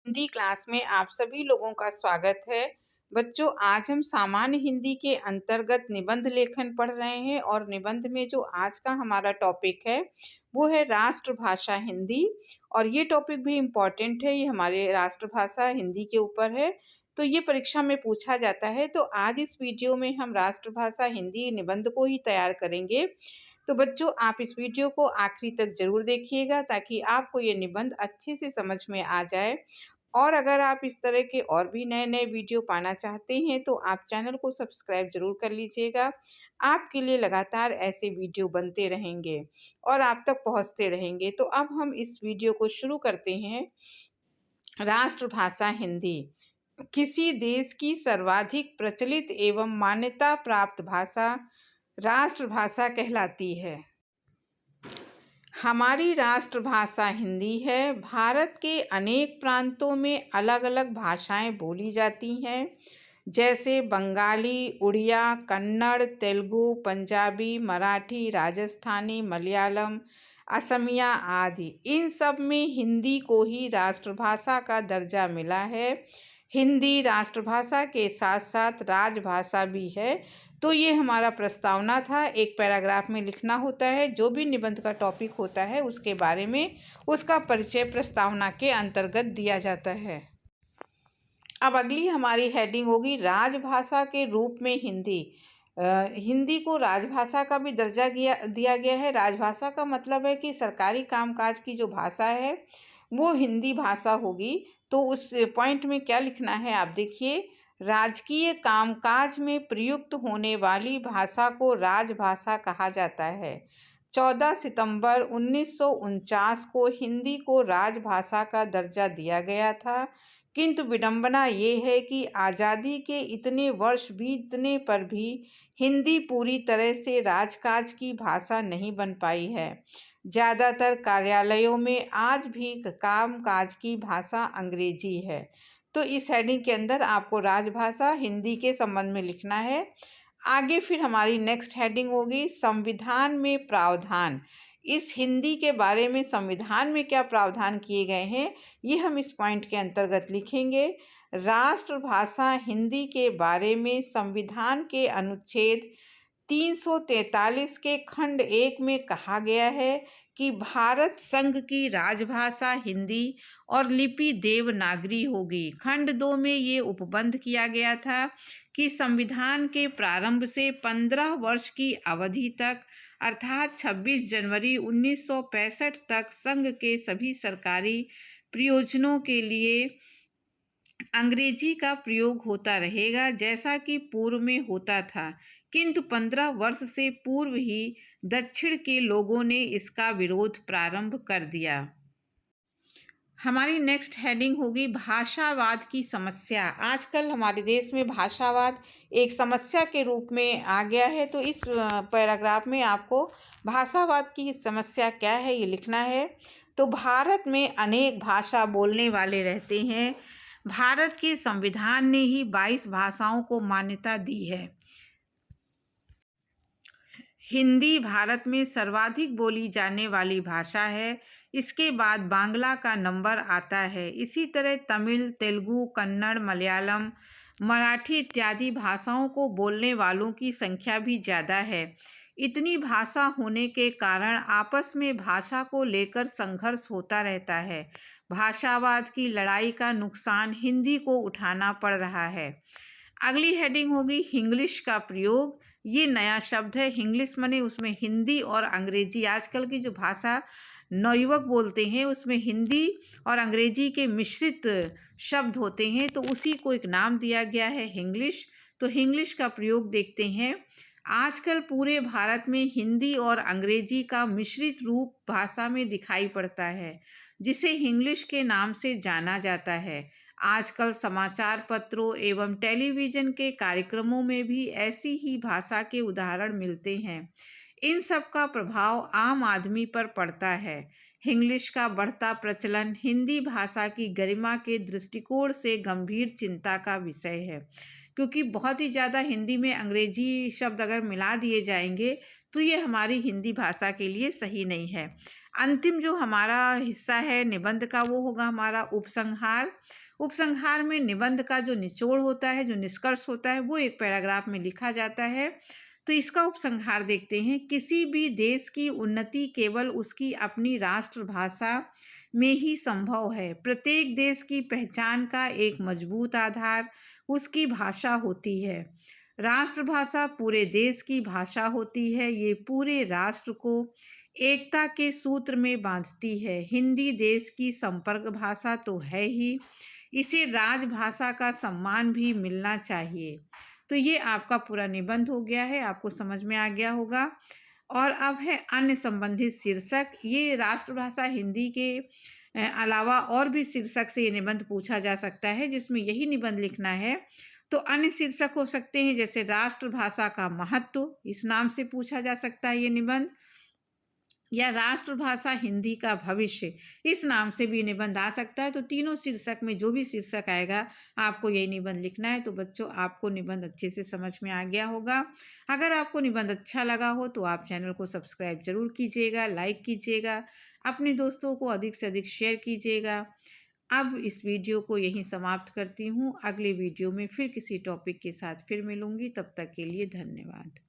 Hindi class में आप सभी लोगों का स्वागत है। बच्चों, आज हम सामान्य हिंदी के अंतर्गत निबंध लेखन पढ़ रहे हैं और निबंध में जो आज का हमारा टॉपिक है वो है राष्ट्रभाषा हिंदी। और ये टॉपिक भी इम्पॉर्टेंट है, ये हमारे राष्ट्रभाषा हिंदी के ऊपर है, तो ये परीक्षा में पूछा जाता है। तो आज इस वीडियो में हम राष्ट्रभाषा हिंदी निबंध को ही तैयार करेंगे। तो बच्चों, आप इस वीडियो को आखिरी तक जरूर देखिएगा ताकि आपको ये निबंध अच्छे से समझ में आ जाए। और अगर आप इस तरह के और भी नए-नए वीडियो पाना चाहते हैं तो आप चैनल को सब्सक्राइब ज़रूर कर लीजिएगा। आपके लिए लगातार ऐसे वीडियो बनते रहेंगे और आप तक पहुंचते रहेंगे। तो अब हम इस वीडियो को शुरू करते हैं। राष्ट्रभाषा हिंदी किसी देश की सर्वाधिक प्रचलित एवं मान्यता प्राप्त भाषा राष्ट्रभाषा कहलाती है। हमारी राष्ट्रभाषा हिंदी है। भारत के अनेक प्रांतों में अलग अलग भाषाएं बोली जाती हैं, जैसे बंगाली, उड़िया, कन्नड़, तेलुगु, पंजाबी, मराठी, राजस्थानी, मलयालम, असमिया आदि। इन सब में हिंदी को ही राष्ट्रभाषा का दर्जा मिला है। हिंदी राष्ट्रभाषा के साथ साथ राजभाषा भी है। तो ये हमारा प्रस्तावना था। एक पैराग्राफ में लिखना होता है, जो भी निबंध का टॉपिक होता है उसके बारे में उसका परिचय प्रस्तावना के अंतर्गत दिया जाता है। अब अगली हमारी हेडिंग होगी राजभाषा के रूप में हिंदी। हिंदी को राजभाषा का भी दर्जा दिया गया है। राजभाषा का मतलब है कि सरकारी कामकाज की जो भाषा है वो हिंदी भाषा होगी। तो उस पॉइंट में क्या लिखना है आप देखिए, राजकीय कामकाज में प्रयुक्त होने वाली भाषा को राजभाषा कहा जाता है। 14 सितंबर 1949 को हिंदी को राजभाषा का दर्जा दिया गया था, किंतु विडंबना ये है कि आज़ादी के इतने वर्ष बीतने पर भी हिंदी पूरी तरह से राजकाज की भाषा नहीं बन पाई है। ज़्यादातर कार्यालयों में आज भी कामकाज की भाषा अंग्रेजी है। तो इस हेडिंग के अंदर आपको राजभाषा हिंदी के संबंध में लिखना है। आगे फिर हमारी नेक्स्ट हेडिंग होगी संविधान में प्रावधान। इस हिंदी के बारे में संविधान में क्या प्रावधान किए गए हैं ये हम इस पॉइंट के अंतर्गत लिखेंगे। राष्ट्रभाषा हिंदी के बारे में संविधान के अनुच्छेद 343 के खंड 1 में कहा गया है कि भारत संघ की राजभाषा हिंदी और लिपि देवनागरी होगी। खंड 2 में ये उपबंध किया गया था कि संविधान के प्रारंभ से 15 वर्ष की अवधि तक अर्थात 26 जनवरी 1965 तक संघ के सभी सरकारी प्रयोजनों के लिए अंग्रेजी का प्रयोग होता रहेगा, जैसा कि पूर्व में होता था, किंतु 15 वर्ष से पूर्व ही दक्षिण के लोगों ने इसका विरोध प्रारंभ कर दिया। हमारी नेक्स्ट हेडिंग होगी भाषावाद की समस्या। आजकल हमारे देश में भाषावाद एक समस्या के रूप में आ गया है। तो इस पैराग्राफ में आपको भाषावाद की समस्या क्या है ये लिखना है। तो भारत में अनेक भाषा बोलने वाले रहते हैं। भारत के संविधान ने ही 22 भाषाओं को मान्यता दी है। हिंदी भारत में सर्वाधिक बोली जाने वाली भाषा है। इसके बाद बांग्ला का नंबर आता है। इसी तरह तमिल, तेलुगु, कन्नड़, मलयालम, मराठी इत्यादि भाषाओं को बोलने वालों की संख्या भी ज़्यादा है। इतनी भाषा होने के कारण आपस में भाषा को लेकर संघर्ष होता रहता है। भाषावाद की लड़ाई का नुकसान हिंदी को उठाना पड़ रहा है। अगली हेडिंग होगी हिंग्लिश का प्रयोग। ये नया शब्द है। हिंग्लिश माने उसमें हिंदी और अंग्रेजी, आजकल की जो भाषा नवयुवक बोलते हैं उसमें हिंदी और अंग्रेजी के मिश्रित शब्द होते हैं, तो उसी को एक नाम दिया गया है हिंग्लिश। तो हिंग्लिश का प्रयोग देखते हैं। आजकल पूरे भारत में हिंदी और अंग्रेजी का मिश्रित रूप भाषा में दिखाई पड़ता है, जिसे हिंग्लिश के नाम से जाना जाता है। आजकल समाचार पत्रों एवं टेलीविज़न के कार्यक्रमों में भी ऐसी ही भाषा के उदाहरण मिलते हैं। इन सब का प्रभाव आम आदमी पर पड़ता है। हिंग्लिश का बढ़ता प्रचलन हिंदी भाषा की गरिमा के दृष्टिकोण से गंभीर चिंता का विषय है, क्योंकि बहुत ही ज़्यादा हिंदी में अंग्रेजी शब्द अगर मिला दिए जाएंगे तो ये हमारी हिंदी भाषा के लिए सही नहीं है। अंतिम जो हमारा हिस्सा है निबंध का वो होगा हमारा उपसंहार। उपसंहार में निबंध का जो निचोड़ होता है, जो निष्कर्ष होता है, वो एक पैराग्राफ में लिखा जाता है। तो इसका उपसंहार देखते हैं। किसी भी देश की उन्नति केवल उसकी अपनी राष्ट्रभाषा में ही संभव है। प्रत्येक देश की पहचान का एक मजबूत आधार उसकी भाषा होती है। राष्ट्रभाषा पूरे देश की भाषा होती है। ये पूरे राष्ट्र को एकता के सूत्र में बांधती है। हिंदी देश की संपर्क भाषा तो है ही, इसे राजभाषा का सम्मान भी मिलना चाहिए। तो ये आपका पूरा निबंध हो गया है, आपको समझ में आ गया होगा। और अब है अन्य संबंधित शीर्षक। ये राष्ट्रभाषा हिंदी के अलावा और भी शीर्षक से ये निबंध पूछा जा सकता है जिसमें यही निबंध लिखना है। तो अन्य शीर्षक हो सकते हैं जैसे राष्ट्रभाषा का महत्व, इस नाम से पूछा जा सकता है ये निबंध, या राष्ट्रभाषा हिंदी का भविष्य, इस नाम से भी निबंध आ सकता है। तो तीनों शीर्षक में जो भी शीर्षक आएगा आपको यही निबंध लिखना है। तो बच्चों, आपको निबंध अच्छे से समझ में आ गया होगा। अगर आपको निबंध अच्छा लगा हो तो आप चैनल को सब्सक्राइब जरूर कीजिएगा, लाइक कीजिएगा, अपने दोस्तों को अधिक से अधिक शेयर कीजिएगा। अब इस वीडियो को यहीं समाप्त करती हूँ। अगले वीडियो में फिर किसी टॉपिक के साथ फिर मिलूँगी। तब तक के लिए धन्यवाद।